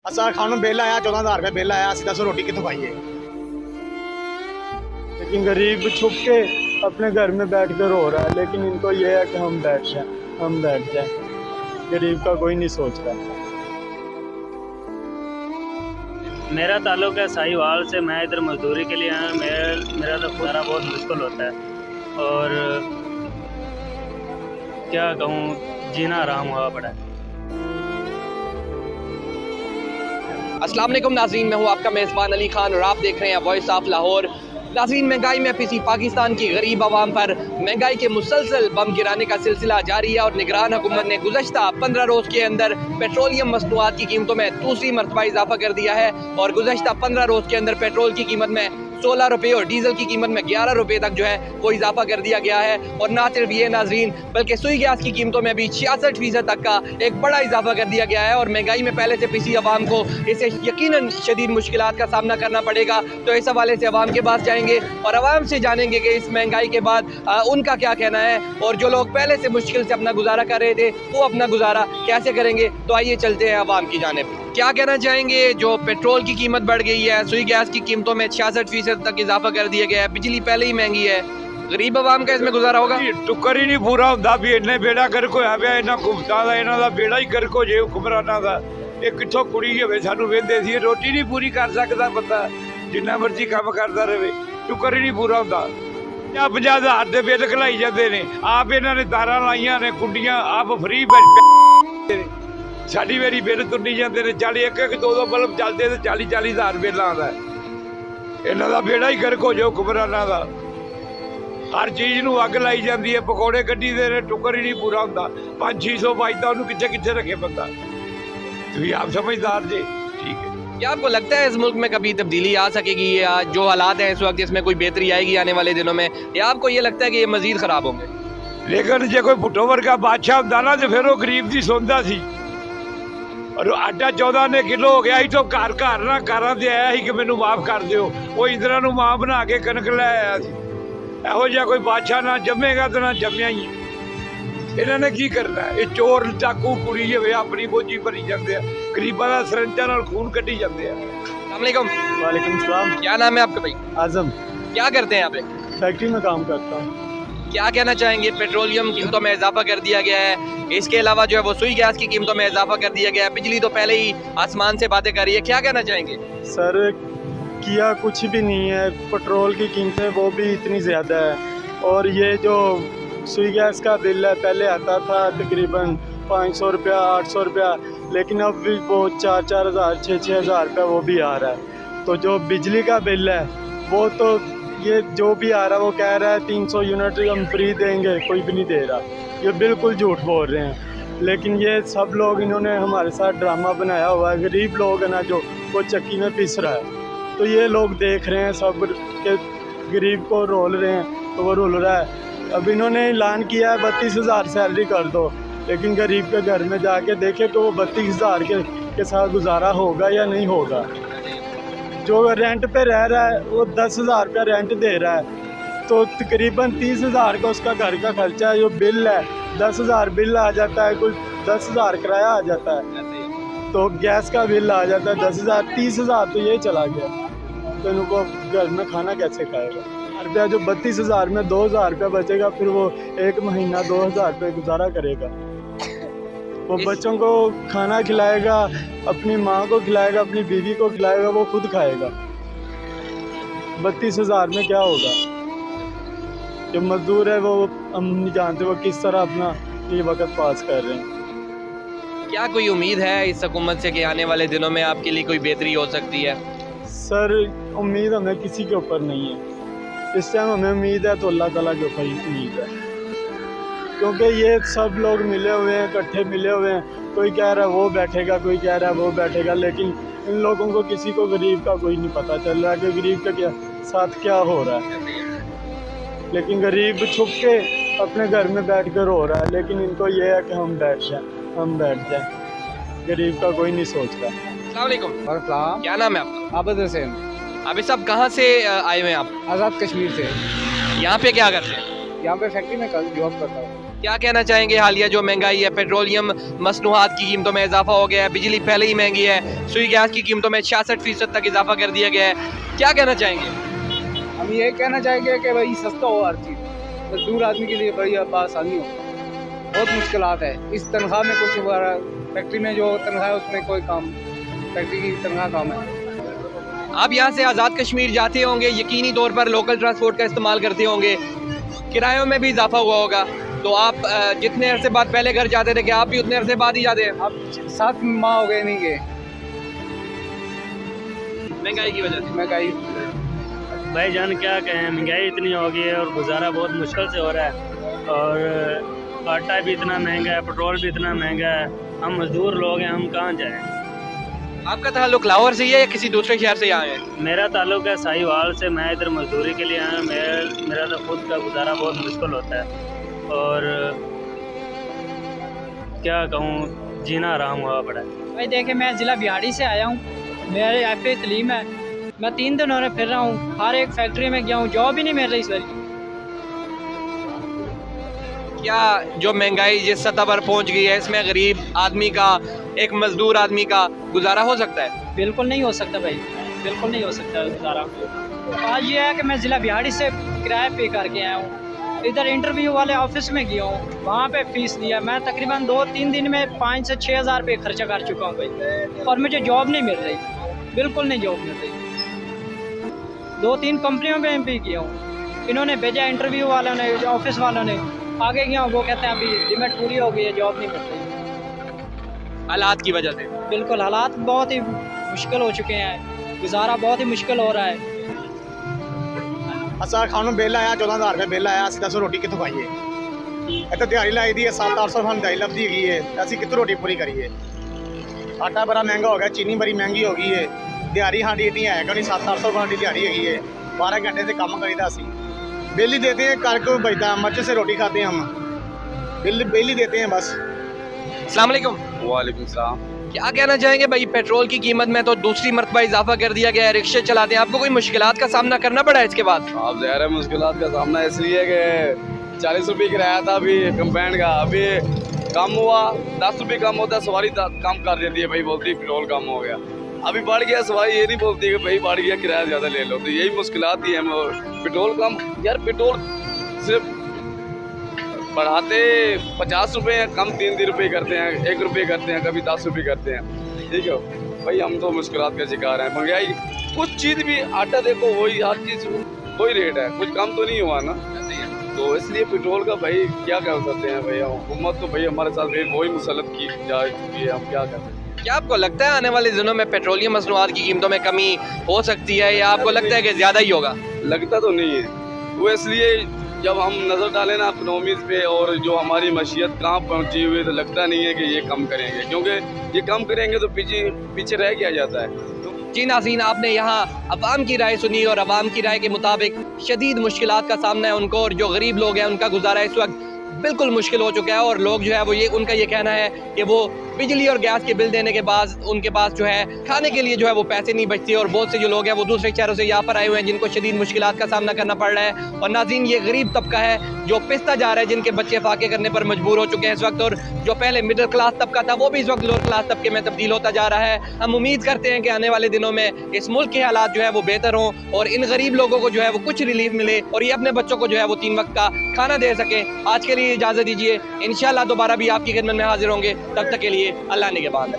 असा खाने बिल आया 14,000 रुपये बिल आया, दसो रोटी कितों खाइए। लेकिन गरीब छुप के अपने घर में बैठ कर रो रहा है, लेकिन इनको ये है कि हम बैठ जाएं। गरीब का कोई नहीं सोच रहा। मेरा ताल्लुक है साहिवाल से। मैं इधर मजदूरी के लिए आया। मेरा तो गुजारा बहुत मुश्किल होता है और क्या कहूँ, जीना आराम हुआ पड़ा है। अस्सलाम वालेकुम नाज़रीन, मैं हूँ आपका मेज़बान अली खान और आप देख रहे हैं वॉइस ऑफ लाहौर। नाज़रीन, महंगाई में फंसी पाकिस्तान की गरीब आवाम पर महंगाई के मुसलसल बम गिराने का सिलसिला जारी है और निगरान हुकूमत ने गुज़श्ता 15 रोज़ के अंदर पेट्रोलियम मसनूआत की कीमतों में दूसरी मरतबा इजाफा कर दिया है और गुज़श्ता 15 रोज़ के अंदर पेट्रोल की कीमत में 16 रुपये और डीजल की कीमत में 11 रुपये तक जो है वो इजाफा कर दिया गया है। और ना सिर्फ ये नाजरीन, बल्कि सुई गैस की कीमतों में भी 66% तक का एक बड़ा इजाफा कर दिया गया है और महंगाई में पहले से पिसी आवाम को इसे यकीनन शदीद मुश्किलात का सामना करना पड़ेगा। तो इस हवाले से आवाम के पास जाएंगे और आवाम से जानेंगे कि इस महंगाई के बाद उनका क्या कहना है और जो लोग पहले से मुश्किल से अपना गुजारा कर रहे थे वो अपना गुजारा कैसे करेंगे। तो आइए चलते हैं आवाम की जानिब। क्या कहना चाहेंगे, जो पेट्रोल की कीमत बढ़ गई है, सुई गैस की कीमतों में 66% तक इजाफा कर दिया गया है, बिजली पहले ही महंगी है, गरीब आवाम का इसमें गुजारा होगा? टुक्कर ही नहीं पूरा होंदा भी इन्ने बेड़ा गर्क होया पिया इन्हां हुकूमतां दा, इन्हां दा बेड़ा ही गर्क हो जे हुक्मरानां दा। ਇਹ ਕਿੱਥੋਂ ਕੁੜੀ ਹੋਵੇ ਸਾਨੂੰ ਵੇਂਦੇ ਸੀ, ਰੋਟੀ ਨਹੀਂ ਪੂਰੀ ਕਰ ਸਕਦਾ ਬੰਦਾ, ਜਿੰਨਾ ਮਰਜ਼ੀ ਕੰਮ ਕਰਦਾ ਰਹੇ, ਟੁੱਕਰ ਹੀ ਨਹੀਂ ਪੂਰਾ ਹੁੰਦਾ। 50,000 ਦੇ ਬਿੱਲ ਘਲਾਈ ਜਾਂਦੇ ਨੇ, ਆਪ ਇਹਨਾਂ ਨੇ ਤਾਰਾਂ ਲਾਈਆਂ ਨੇ, ਕੁੰਡੀਆਂ ਆਪ ਫ੍ਰੀ ਸਾਡੀ ਵਾਰੀ ਬਿੱਲ ਤੁੰਨੀ ਜਾਂਦੇ ਨੇ, 40 ਇੱਕ ਦੋ ਬਲਬ ਚੱਲਦੇ ਤੇ 40,000 ਬਿੱਲ ਆਉਂਦਾ। ਇਹਨਾਂ ਦਾ ਬੇੜਾ ਹੀ ਗਰਕ ਹੋ ਜਾਓ ਹੁਕਮਰਾਨਾਂ ਦਾ। हर चीज़ नूं अग लाई जाती है, पकौड़े कड्डी दे ने, टुकर ही नहीं पूरा होंदा। 500-600 बचता उन्होंने कित्थे कित्थे रखे बंदा। तुसीं आप समझदार जे, ठीक है। क्या आपको लगता है इस मुल्क में कभी तब्दीली आ सकेगी या जो हालात हैं इस वक्त इसमें कोई बेहतरी आएगी आने वाले दिनों में, या आपको ये लगता है कि ये मजीद खराब होंगे? लेकिन जे कोई भुट्टो वर्गा बादशाह होंदा ना तो फिर वो गरीब दी सुनदा सी। और आटा 14 ने किलो हो गया ही तो घर घर ना कारां ते आया ही कि मैनूं माफ़ कर दिओ। वो इंद्रा नूं मां बना के कनक लै आया सी। ਇਹੋ ਜਿਹਾ ਕੋਈ ਬਾਦਸ਼ਾਹ ਨਾ ਜੰਮੇਗਾ ਤੇ ਨਾ ਜੰਮਿਆ ਹੀ। ਇਹਨਾਂ ਨੇ ਕੀ ਕਰਨਾ? ਇਹ ਚੋਰ ਚਾਕੂ ਕੁੜੀ ਹੋਵੇ ਆਪਣੀ ਬੋਝੀ ਭਰੀ ਜਾਂਦੇ ਆ, ਗਰੀਬਾਂ ਦਾ ਸਰੰਜਾਂ ਨਾਲ ਖੂਨ ਕੱਢੀ ਜਾਂਦੇ ਆ। अस्सलाम वालेकुम सलाम। क्या नाम है आपका भाई? आजम। क्या करते हैं यहाँ पे? फैक्ट्री में काम करता हूँ। क्या कहना चाहेंगे, पेट्रोलियम कीमतों में इजाफा कर दिया गया है, इसके अलावा जो है वो सुई गैस की कीमतों में इजाफा कर दिया गया है, बिजली तो पहले ही आसमान से बातें कर रही है, क्या कहना चाहेंगे? सर किया कुछ भी नहीं है, पेट्रोल की कीमतें वो भी इतनी ज़्यादा है और ये जो सुई गैस का बिल है पहले आता था तकरीबन 500 रुपया 800 रुपया, लेकिन अब भी वो 4-4 हज़ार 6-6 हज़ार रुपया वो भी आ रहा है। तो जो बिजली का बिल है वो तो ये जो भी आ रहा है वो कह रहा है 300 यूनिट हम फ्री देंगे, कोई भी नहीं दे रहा। ये बिल्कुल झूठ बोल रहे हैं। लेकिन ये सब लोग इन्होंने हमारे साथ ड्रामा बनाया हुआ है। गरीब लोग है ना जो वो चक्की में पिस रहा है, तो ये लोग देख रहे हैं सब के गरीब को रोल रहे हैं, तो वो रोल रहा है। अब इन्होंने ऐलान किया है 32,000 सैलरी कर दो, लेकिन गरीब के घर में जाके देखे तो वो 32,000 के साथ गुजारा होगा या नहीं होगा। जो रेंट पे रह रहा है वो 10,000 रुपया रेंट दे रहा है, तो तकरीबन 30,000 का उसका घर का खर्चा है। जो बिल है 10,000 बिल आ जाता है, कुल 10,000 किराया आ जाता है, तो गैस का बिल आ जाता है 10,000, 30,000 तो यही चला गया। तो इनको घर में खाना कैसे खाएगा? रुपया जो 32,000 में 2,000 रुपया बचेगा, फिर वो एक महीना 2,000 रुपये गुजारा करेगा। वो बच्चों को खाना खिलाएगा, अपनी माँ को खिलाएगा, अपनी बीवी को खिलाएगा, वो खुद खाएगा। 32,000 में क्या होगा? जो मजदूर है वो हम नहीं जानते वो किस तरह अपना ये वक्त पास कर रहे हैं। क्या कोई उम्मीद है इस हुकूमत से कि आने वाले दिनों में आपके लिए कोई बेहतरी हो सकती है? सर उम्मीद हमें किसी के ऊपर नहीं है। इस टाइम हमें उम्मीद है तो अल्लाह ताला के ऊपर ही उम्मीद है, क्योंकि ये सब लोग मिले हुए हैं, इकट्ठे मिले हुए हैं। कोई कह रहा है वो बैठेगा, कोई कह रहा है वो बैठेगा, लेकिन इन लोगों को किसी को गरीब का कोई नहीं पता चल रहा कि गरीब के क्या साथ क्या हो रहा है। लेकिन गरीब छुप के अपने घर में बैठ कर रो रहा है, लेकिन इनको ये है कि हम बैठ जाएं। गरीब का कोई नहीं सोच रहा। अस्सलाम वालेकुम। क्या नाम है आपका? आबद हुसैन। अभी सब कहाँ से आए हुए हैं आप? आज़ाद कश्मीर से। यहाँ पे क्या करते हैं? यहाँ पे फैक्ट्री में कल जॉब करता हूँ। क्या कहना चाहेंगे हालिया जो महंगाई है, पेट्रोलियम मसनूआत की कीमतों में इजाफा हो गया है, बिजली पहले ही महंगी है, सुई गैस की कीमतों में 66% तक इजाफा कर दिया गया है, क्या कहना चाहेंगे? हम ये कहना चाहेंगे कि भाई सस्ता हो हर चीज़, मजदूर आदमी के लिए बड़ी आसानी हो। बहुत मुश्किलात है इस तनख्वाह में, कुछ फैक्ट्री में जो तनख्वाह है उसमें कोई काम, फैक्ट्री की तनख्वाह कम है। आप यहाँ से आज़ाद कश्मीर जाते होंगे, यकीनी तौर पर लोकल ट्रांसपोर्ट का इस्तेमाल करते होंगे, किरायों में भी इजाफा हुआ होगा, तो आप जितने अरसे बाद पहले घर जाते थे, क्या आप भी उतने अरसे बाद ही जाते हैं? अब 7 माह हो गए नहीं गए, महंगाई की वजह से। महंगाई भाईजान क्या कहें, महंगाई इतनी हो गई है और गुजारा बहुत मुश्किल से हो रहा है, और आटा भी इतना महंगा है, पेट्रोल भी इतना महंगा है, हम मजदूर लोग हैं, हम कहाँ जाएं। आपका ताल्लुक लाहौर से ही है या किसी दूसरे शहर से आए हैं? मेरा ताल्लुक है साहिवाल से, मैं इधर मजदूरी के लिए आया हूँ। मेरा तो खुद का गुजारा बहुत मुश्किल होता है और क्या कहूँ, जीना आराम हुआ पड़ा है। भाई देखे, मैं ज़िला बिहाड़ी से आया हूँ, मेरे FA तलीम है, मैं 3 दिन हो रहे फिर रहा हूँ, हर एक फैक्ट्री में गया हूँ, जॉब ही नहीं मिल रही इस बार। क्या जो महंगाई जिस सतह पर पहुंच गई है, इसमें गरीब आदमी का, एक मजदूर आदमी का गुजारा हो सकता है? बिल्कुल नहीं हो सकता भाई, बिल्कुल नहीं हो सकता गुजारा। आज ये है कि मैं ज़िला बिहाड़ी से किराया पे करके आया हूँ, इधर इंटरव्यू वाले ऑफिस में गया हूँ, वहाँ पे फीस दिया, मैं तकरीबन 2-3 दिन में 5 से 6 हज़ार रुपये खर्चा कर चुका हूँ भाई, और मुझे जॉब नहीं मिल रही, बिल्कुल नहीं जॉब मिल रही। 2-3 कंपनियों में भी किया हूँ, इन्होंने भेजा इंटरव्यू वालों ने, ऑफिस वालों ने, आगे गया वो कहते हैं अभी लिमिट पूरी हो गई है, जॉब नहीं मिल रही। हालात की वजह से? बिल्कुल, हालात बहुत ही मुश्किल हो चुके हैं, गुजारा बहुत ही मुश्किल हो रहा है। असा खानों बिल आया 14,000 रुपये बिल आया, ਅਸੀਂ ਦੱਸੋ ਰੋਟੀ ਕਿੱਥੋਂ ਖਾਈਏ। ਇੱਥੇ ਦਿਹਾੜੀ ਲਾਈ ਦੀ ਹੈ 700-800 ਸਾਨੂੰ ਦਿਹਾੜੀ ਲੱਭਦੀ ਹੈਗੀ ਹੈ, ਅਸੀਂ ਕਿੱਥੋਂ ਰੋਟੀ ਪੂਰੀ ਕਰੀਏ। ਆਟਾ ਬੜਾ ਮਹਿੰਗਾ ਹੋ ਗਿਆ, ਚੀਨੀ ਬੜੀ ਮਹਿੰਗੀ ਹੋ ਗਈ ਹੈ, ਦਿਹਾੜੀ ਸਾਡੀ ਇੰਨੀ ਹੈ ਕਿ ਨਹੀਂ 700-800 ਦੀ ਦਿਹਾੜੀ ਹੈਗੀ ਹੈ, 12 घंटे से काम करीदा ਅਸੀਂ, बिल ही देते हैं, कर को बचता है, मर्च से रोटी खाते हैं हम, बिल ही देते हैं बस। अस्सलाम वालेकुम। वालेकुम सलाम। क्या कहना चाहेंगे भाई, पेट्रोल की कीमत में तो दूसरी मरतबा इजाफा कर दिया गया है, रिक्शे चलाते हैं, आपको कोई मुश्किलात का सामना करना पड़ा है इसके बाद? अब ज़ाहिर है मुश्किलात का सामना इसलिए कि 40 रुपये किराया था अभी कंपेंड का, अभी कम हुआ, 10 रुपये कम होता है, सवारी कम कर देती है भाई, बोलती है पेट्रोल कम हो गया, अभी बढ़ गया, सवारी ये नहीं बोलती कि भाई बढ़ गया किराया ज़्यादा ले लो, तो यही मुश्किलात ही है। पेट्रोल कम, यार पेट्रोल सिर्फ बढ़ाते 50 रुपये हैं, कम 3 रुपये करते हैं, 1 रुपये करते हैं, कभी 10 रुपये करते हैं, ठीक है भाई, हम तो मुश्किलात का शिकार हैं। महंगाई, कुछ चीज़ भी, आटा देखो वही, हर चीज़ वही रेट है, कुछ कम तो नहीं हुआ ना, तो इसलिए पेट्रोल का भाई क्या कर सकते हैं भाई, हुकूमत तो भाई हमारे साथ भाई वही मुसलत की जा चुकी है, हम क्या कर सकते हैं। क्या आपको लगता है आने वाले दिनों में पेट्रोलियम मसनूआत की कीमतों में कमी हो सकती है, या आपको लगता है कि ज़्यादा ही होगा? लगता तो नहीं है, वो इसलिए जब हम नज़र डालें ना इकोनॉमीज़ पे और जो हमारी मशीयत कहाँ पहुँची हुई है, तो लगता नहीं है कि ये कम करेंगे, क्योंकि ये कम करेंगे तो पीछे रह गया जाता है। जी नाज़रीन, आपने यहाँ अवाम की राय सुनी और अवाम की राय के मुताबिक शदीद मुश्किलात का सामना है उनको, और जो गरीब लोग हैं उनका गुजारा इस वक्त बिल्कुल मुश्किल हो चुका है, और लोग जो है वो उनका ये कहना है कि वो बिजली और गैस के बिल देने के बाद उनके पास जो है खाने के लिए जो है वो पैसे नहीं बचते, और बहुत से जो लोग हैं वो दूसरे शहरों से यहाँ पर आए हुए हैं जिनको शदीद मुश्किलात का सामना करना पड़ रहा है। और नाज़रीन, ये गरीब तबका है जो पिसता जा रहा है, जिनके बच्चे फाके करने पर मजबूर हो चुके हैं इस वक्त, और जो पहले मिडिल क्लास तबका था वो भी इस वक्त लोअर क्लास तबके में तब्दील होता जा रहा है। हम उम्मीद करते हैं कि आने वाले दिनों में इस मुल्क के हालात जो है वो बेहतर हों, और इन गरीब लोगों को जो है वो कुछ रिलीफ मिले, और ये अपने बच्चों को जो है वो 3 वक्त का खाना दे सकें। आज के लिए इजाज़त दीजिए, इंशाल्लाह दोबारा भी आपकी खिदमत में हाजिर होंगे, तब तक के लिए अल्लाह निगहबान।